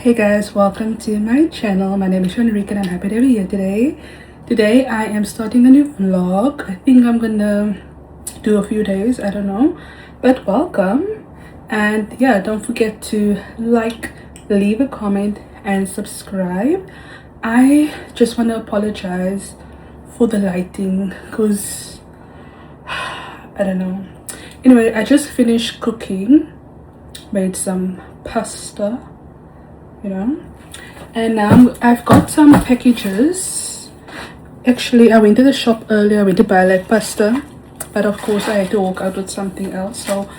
Hey guys, welcome to my channel. My name is Enrique and I'm happy to be here today. Today I am starting a new vlog. I think I'm gonna do a few days, I don't know, but welcome. And yeah, don't forget to like, leave a comment and subscribe. I just want to apologize for the lighting because I don't know. Anyway, I just finished cooking, made some pasta, you know, and now I've got some packages. Actually, I went to the shop earlier. I went to buy like pasta, but of course I had to walk out with something else. So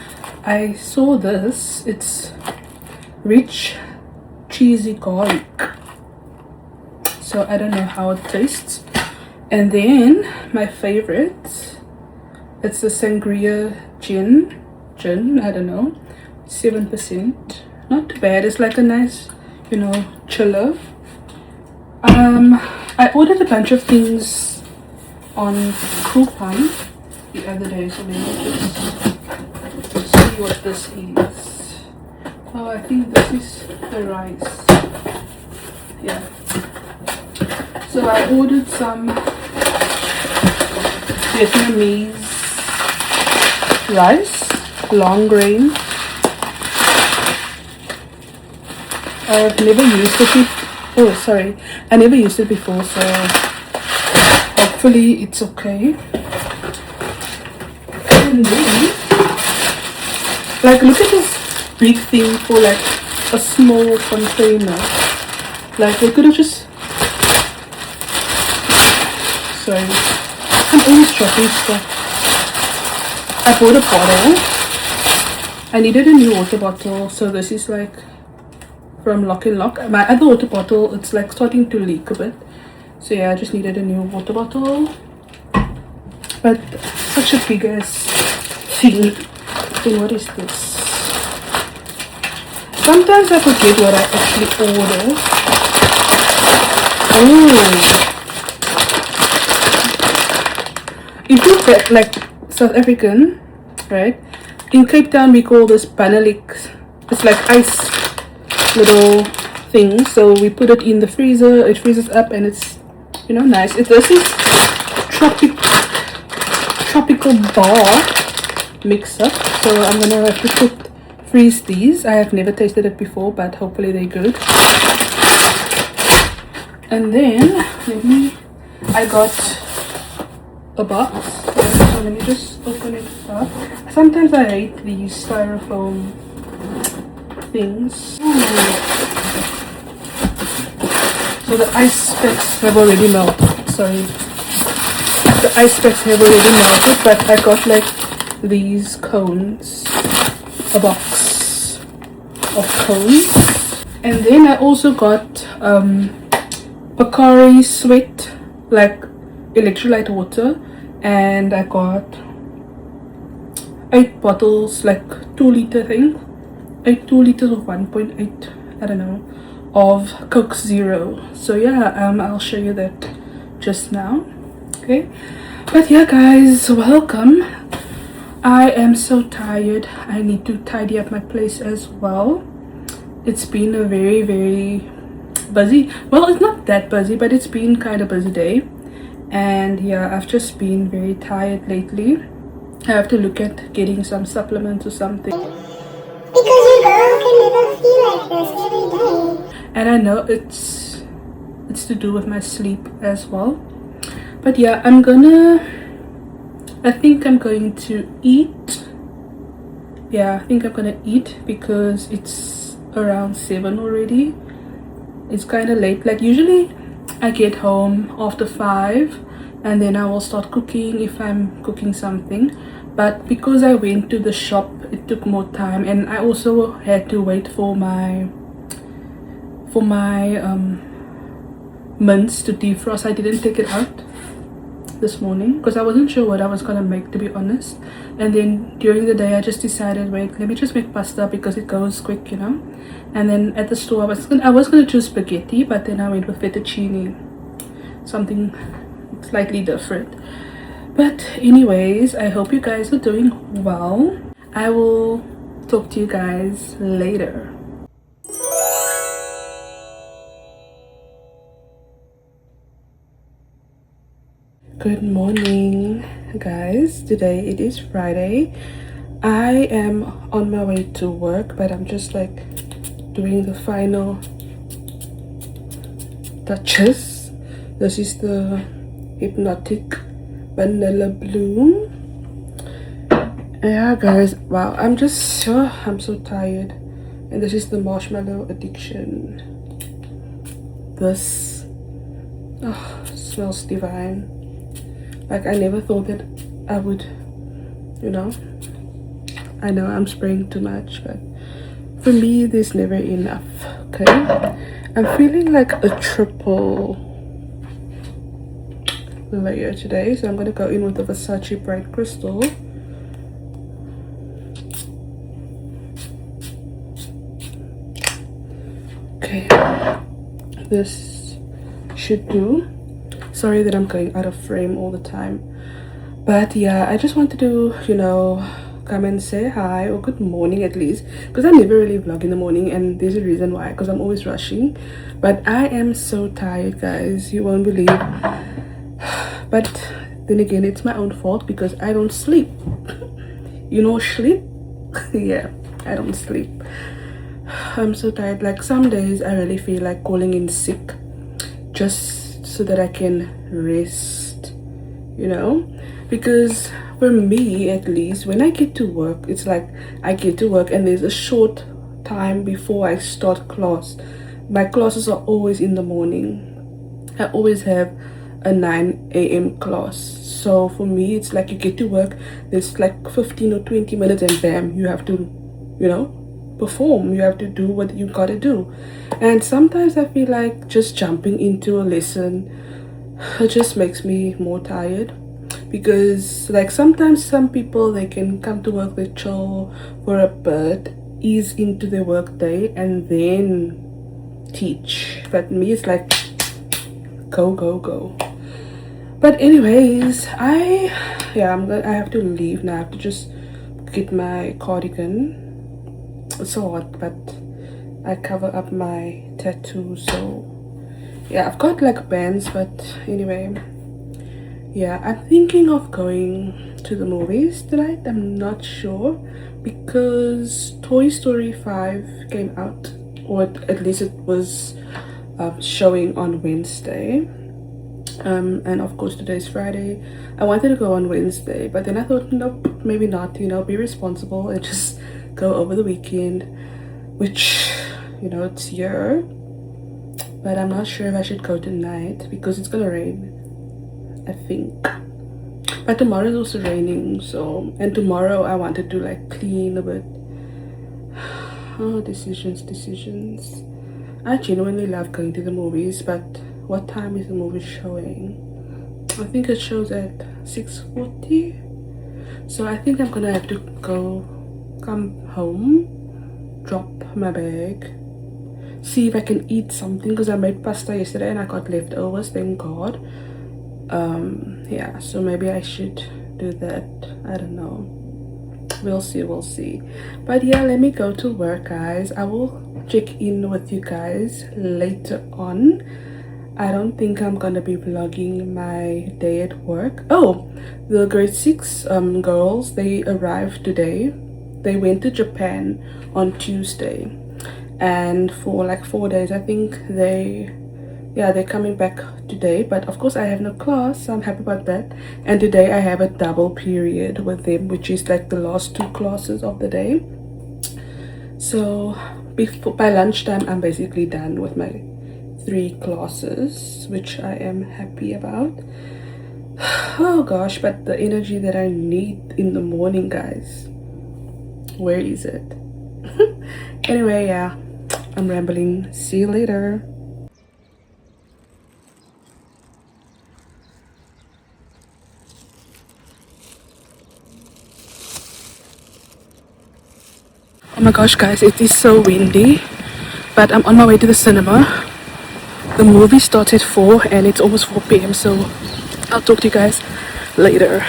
I saw this. It's rich cheesy garlic, so I don't know how it tastes. And then my favorite, it's the sangria gin, I don't know, 7%, not too bad. It's like a nice, you know, chiller. I ordered a bunch of things on coupon the other day, so let me just see what this is. Oh, I think this is the rice. Yeah, so I ordered some Vietnamese rice, long grain. I've never used it before. Oh, sorry, I never used it before, so hopefully it's okay. And then, like, look at this big thing for like a small container. Like, they could have just, sorry, I'm always dropping stuff. I bought a bottle. I needed a new water bottle, so this is like from Lock and Lock. My other water bottle, it's like starting to leak a bit, so yeah, I just needed a new water bottle. But such a big ass thing. Then what is this? Sometimes I forget what I actually order. Oh, if you get like South African, right? In Cape Town we call this paneliks. It's like ice little thing, so we put it in the freezer. It freezes up and it's, you know, nice. This is tropical bar mix up, so I'm gonna have to freeze these. I have never tasted it before, but hopefully they're good. And then I got a box, so let me just open it up. Sometimes I hate these styrofoam things. So the ice packs have already melted. Sorry, the ice packs have already melted, but I got like these cones, a box of cones. And then I also got Pocari Sweat, like electrolyte water, and I got 8 bottles, like 2-liter thing. 2 liters of 1.8, I don't know, of Coke Zero. So yeah, I'll show you that just now. Okay, but yeah guys, welcome. I am so tired. I need to tidy up my place as well. It's been a very busy, well, it's not that busy, but it's been kind of busy day. And yeah, I've just been very tired lately. I have to look at getting some supplements or something, because your girl can never feel like this every day. And I know it's to do with my sleep as well. But yeah, I think I'm going to eat. Yeah, I think I'm gonna eat because it's around 7 already. It's kind of late. Like usually I get home after 5 and then I will start cooking if I'm cooking something. But because I went to the shop, it took more time, and I also had to wait for my mince to defrost. I didn't take it out this morning because I wasn't sure what I was gonna make, to be honest. And then during the day I just decided, wait, let me just make pasta because it goes quick, you know. And then at the store I was gonna choose spaghetti, but then I went with fettuccine, something slightly different. But anyways, I hope you guys are doing well. I will talk to you guys later. Good morning, guys. Today it is Friday. I am on my way to work, but I'm just like doing the final touches. This is the Hypnotic Vanilla Bloom. Yeah, guys. Wow, I'm so tired. And this is the Marshmallow Addiction. This smells divine. Like, I never thought that I would, you know. I know I'm spraying too much, but for me, there's never enough. Okay, I'm feeling like a triple layer today, so I'm gonna go in with the Versace Bright Crystal. Okay, this should do. Sorry that I'm going out of frame all the time, but yeah, I just wanted to, come and say hi or good morning at least, because I never really vlog in the morning, and there's a reason why, because I'm always rushing. But I am so tired, guys, you won't believe. But then again, it's my own fault because I don't sleep. Sleep. Yeah, I don't sleep. I'm so tired. Like, some days I really feel like calling in sick just so that I can rest, because for me, at least, when I get to work, it's like I get to work and there's a short time before I start class. My classes are always in the morning. I always have a 9 a.m. class. So for me, it's like you get to work, there's like 15 or 20 minutes and bam, you have to, perform. You have to do what you gotta do. And sometimes I feel like just jumping into a lesson, it just makes me more tired. Because like sometimes some people, they can come to work, they chill for a bit, ease into their work day and then teach. But me, it's like go go go. But anyways, I have to leave now. I have to just get my cardigan. It's so hot, but I cover up my tattoo, so yeah, I've got like bands. But anyway, yeah, I'm thinking of going to the movies tonight. I'm not sure, because Toy Story 5 came out, or at least it was showing on Wednesday. And of course today's Friday. I wanted to go on Wednesday, but then I thought, nope, maybe not, be responsible and just go over the weekend, which, it's here. But I'm not sure if I should go tonight because it's gonna rain, I think. But tomorrow is also raining, so, and tomorrow I wanted to like clean a bit. Oh, decisions. I genuinely love going to the movies, but what time is the movie showing? I think it shows at 6:40. So I think I'm gonna have to come home, drop my bag, see if I can eat something, because I made pasta yesterday and I got leftovers, thank God. Yeah, so maybe I should do that. I don't know. We'll see. But yeah, let me go to work, guys. I will check in with you guys later on. I don't think I'm gonna be vlogging my day at work. Oh, the grade 6 girls, they arrived today. They went to Japan on Tuesday, and for like 4 days, I think they're coming back today. But of course I have no class, so I'm happy about that. And today I have a double period with them, which is like the last 2 classes of the day. So by lunchtime I'm basically done with my 3 classes, which I am happy about. Oh gosh, but the energy that I need in the morning, guys, where is it? Anyway, yeah, I'm rambling. See you later. Oh my gosh, guys, it is so windy, but I'm on my way to the cinema. The movie starts at 4 and it's almost 4 p.m. So I'll talk to you guys later.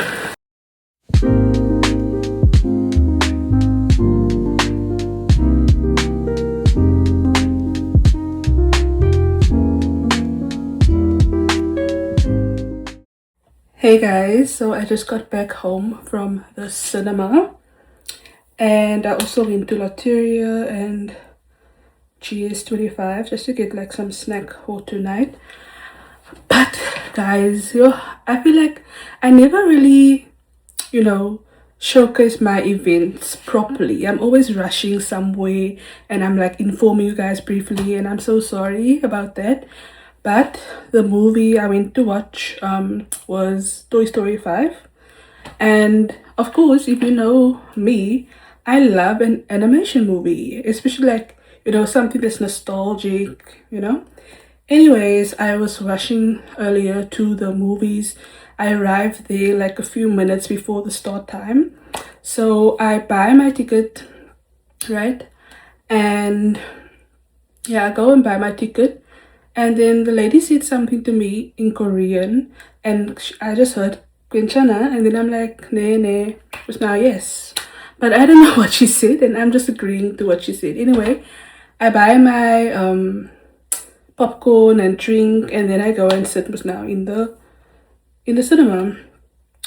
Hey guys, so I just got back home from the cinema and I also went to Lotteria and GS25 just to get like some snack for tonight. But guys, I feel like I never really, showcase my events properly. I'm always rushing somewhere and I'm like informing you guys briefly, and I'm so sorry about that. But the movie I went to watch was Toy Story 5. And of course, if you know me, I love an animation movie, especially like, something that's nostalgic. Anyways, I was rushing earlier to the movies. I arrived there like a few minutes before the start time. So I buy my ticket, right? And yeah, I go and buy my ticket. And then the lady said something to me in Korean. And I just heard, 괜찮아? And then I'm like, ne. Just now, yes. But I don't know what she said. And I'm just agreeing to what she said. Anyway, I buy my popcorn and drink, and then I go and sit just now in the cinema,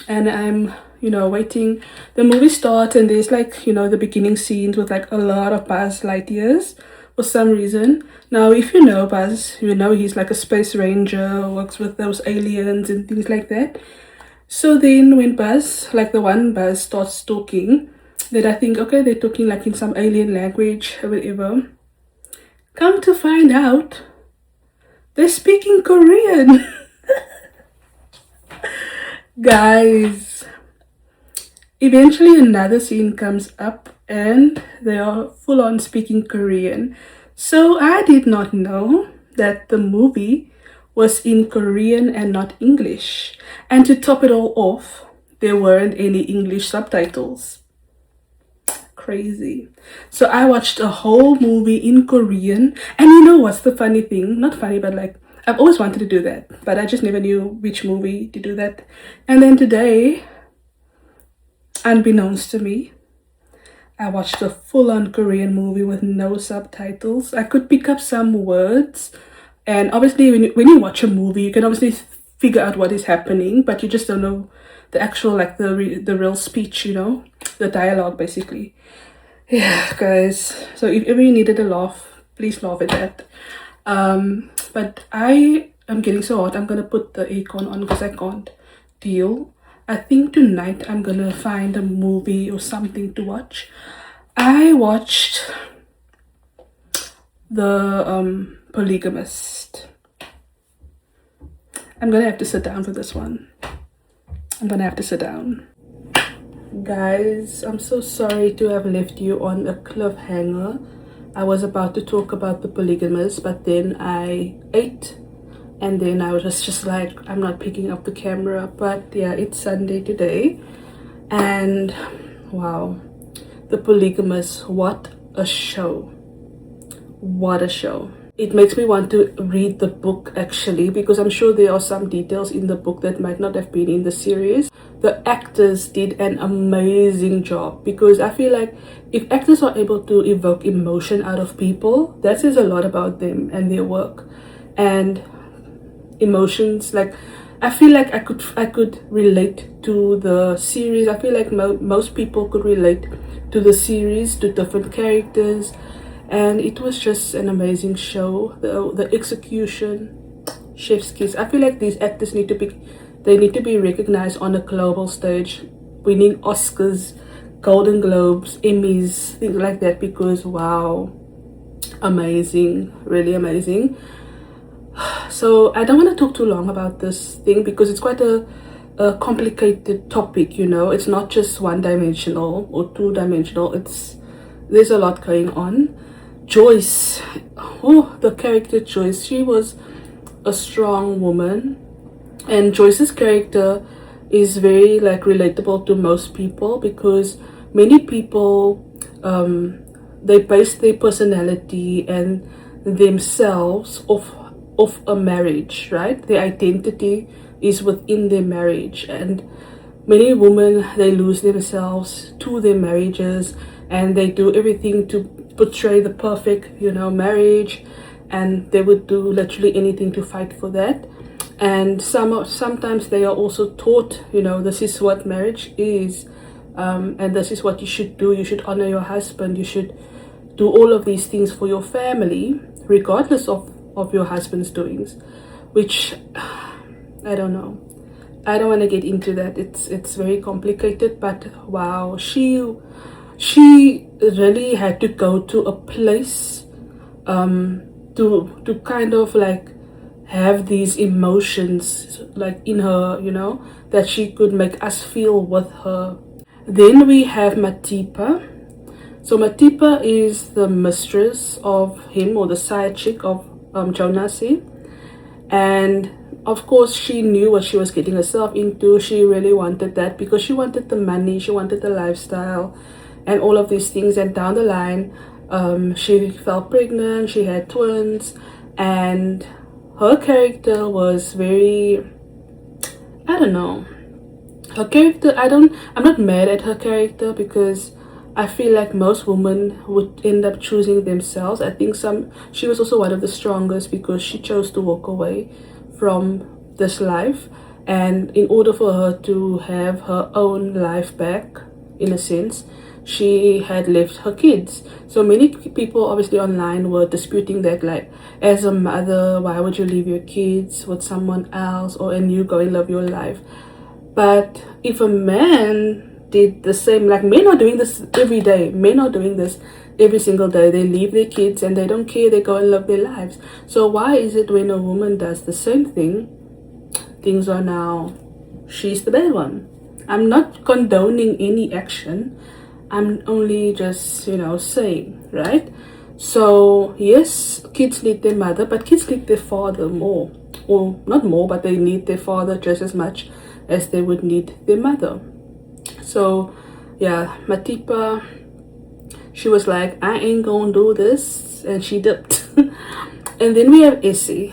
and I'm waiting. The movie starts and there's like the beginning scenes with like a lot of Buzz Lightyears for some reason. Now if you know Buzz, he's like a space ranger, works with those aliens and things like that. So then when Buzz, like the one Buzz, starts talking, then I think, okay, they're talking like in some alien language or whatever. Come to find out, they're speaking Korean. Guys, eventually another scene comes up and they are full on speaking Korean. So I did not know that the movie was in Korean and not English. And to top it all off, there weren't any English subtitles. Crazy. So I watched a whole movie in Korean, and you know what's the funny thing? Not funny, but like, I've always wanted to do that, but I just never knew which movie to do that. And then today, unbeknownst to me, I watched a full-on Korean movie with no subtitles. I could pick up some words, and obviously when you watch a movie, you can obviously figure out what is happening, but you just don't know the actual, like the real speech, the dialogue basically. Yeah, guys, so if ever you needed a laugh, please laugh at that. But I am getting so hot. I'm gonna put the aircon on because I can't deal. I think tonight I'm gonna find a movie or something to watch. I watched The Polygamist. I'm gonna have to sit down for this one. I'm gonna have to sit down. Guys, I'm so sorry to have left you on a cliffhanger. I was about to talk about The Polygamist, but then I ate, and then I was just like, I'm not picking up the camera. But yeah, it's Sunday today, and wow, The Polygamist, what a show. What a show. It makes me want to read the book actually, because I'm sure there are some details in the book that might not have been in the series. The actors did an amazing job, because I feel like if actors are able to evoke emotion out of people, that says a lot about them and their work. And emotions, like, I feel like I could relate to the series. I feel like most people could relate to the series, to different characters. And it was just an amazing show. The execution, chef's kiss. I feel like these actors need to be recognized on a global stage, winning Oscars, Golden Globes, Emmys, things like that, because wow, amazing, really amazing. So I don't want to talk too long about this thing because it's quite a complicated topic. It's not just one-dimensional or two-dimensional. There's a lot going on. Joyce, the character Joyce, she was a strong woman, and Joyce's character is very like relatable to most people, because many people they base their personality and themselves off a marriage, right? Their identity is within their marriage, and many women, they lose themselves to their marriages, and they do everything to portray the perfect marriage, and they would do literally anything to fight for that. and sometimes they are also taught, you know, this is what marriage is, and this is what you should do. You should honor your husband, you should do all of these things for your family regardless of your husband's doings, which I don't know. I don't want to get into that. It's very complicated, but wow, she really had to go to a place to kind of like have these emotions like in her, you know, that she could make us feel with her. Then we have Matipa. So Matipa is the mistress of him, or the side chick of Jonasi, and of course she knew what she was getting herself into. She really wanted that because she wanted the money, she wanted the lifestyle and all of these things. And down the line, she fell pregnant, she had twins, and her character was very, I don't know, her character, I'm not mad at her character, because I feel like most women would end up choosing themselves. I think she was also one of the strongest because she chose to walk away from this life, and in order for her to have her own life back, in a sense, she had left her kids. So many people obviously online were disputing that, like, as a mother, why would you leave your kids with someone else, and you go and live your life? But if a man did the same, like, men are doing this every day, men are doing this every single day. They leave their kids and they don't care, they go and live their lives. So why is it when a woman does the same thing, things are now, she's the bad one? I'm not condoning any action, I'm only just, you know, saying, right? So yes, kids need their mother, but kids need their father more, or not more, but they need their father just as much as they would need their mother. So yeah, Matipa, she was like, I ain't gonna do this, and she dipped. And then we have Essie.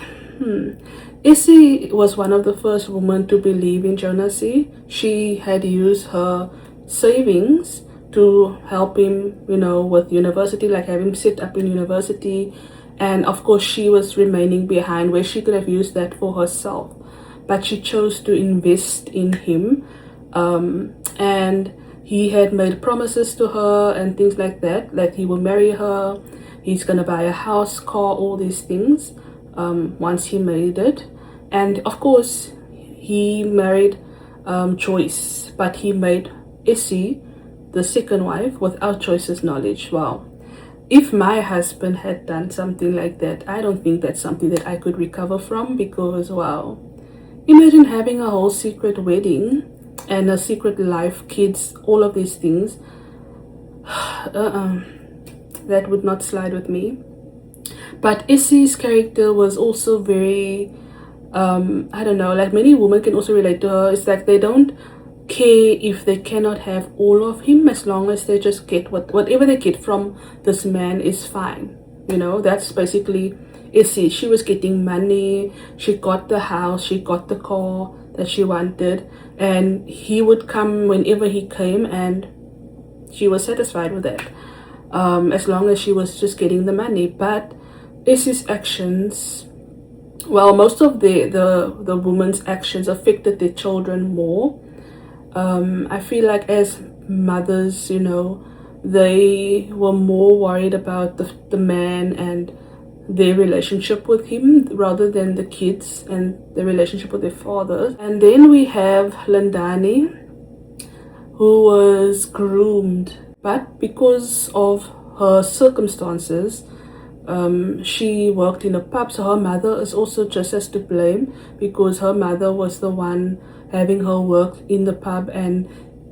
Essie was one of the first women to believe in Jonasi. She had used her savings to help him, you know, with university, like have him set up in university. And of course she was remaining behind, where she could have used that for herself, but she chose to invest in him. And he had made promises to her and things like that he will marry her, he's gonna buy a house, car, all these things, once he made it. And of course he married Joyce, but he made Essie the second wife without Joyce's knowledge. Wow. If my husband had done something like that, I don't think that's something that I could recover from, because wow, imagine having a whole secret wedding and a secret life, kids, all of these things. That would not slide with me. But Essie's character was also very, I don't know, like many women can also relate to her. It's like they don't care if they cannot have all of him, as long as they just get whatever they get from this man is fine. You know, that's basically Essie. She was getting money, she got the house, she got the car that she wanted, and he would come whenever he came, and she was satisfied with that, as long as she was just getting the money. But Essie's actions, well, most of the woman's actions affected their children more. I feel like as mothers, you know, they were more worried about the man and their relationship with him rather than the kids and the relationship with their fathers. And then we have Lindani, who was groomed, but because of her circumstances, she worked in a pub, so her mother is also just as to blame, because her mother was the one having her work in the pub and,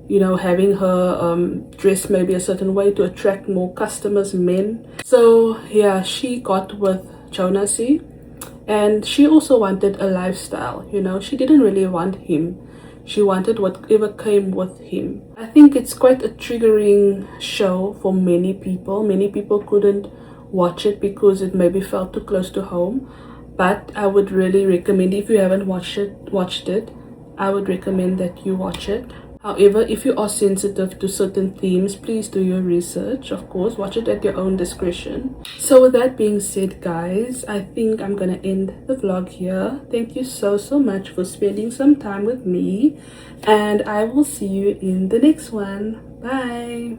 you know, having her dress maybe a certain way to attract more customers, men. So yeah, she got with Jonasi, and she also wanted a lifestyle, you know. She didn't really want him, she wanted whatever came with him. I think it's quite a triggering show for many people. Many people couldn't watch it because it maybe felt too close to home, but I would really recommend, if you haven't watched it, I would recommend that you watch it. However, if you are sensitive to certain themes, please do your research. Of course, watch it at your own discretion. So with that being said, guys, I think I'm gonna end the vlog here. Thank you so much for spending some time with me, and I will see you in the next one. Bye.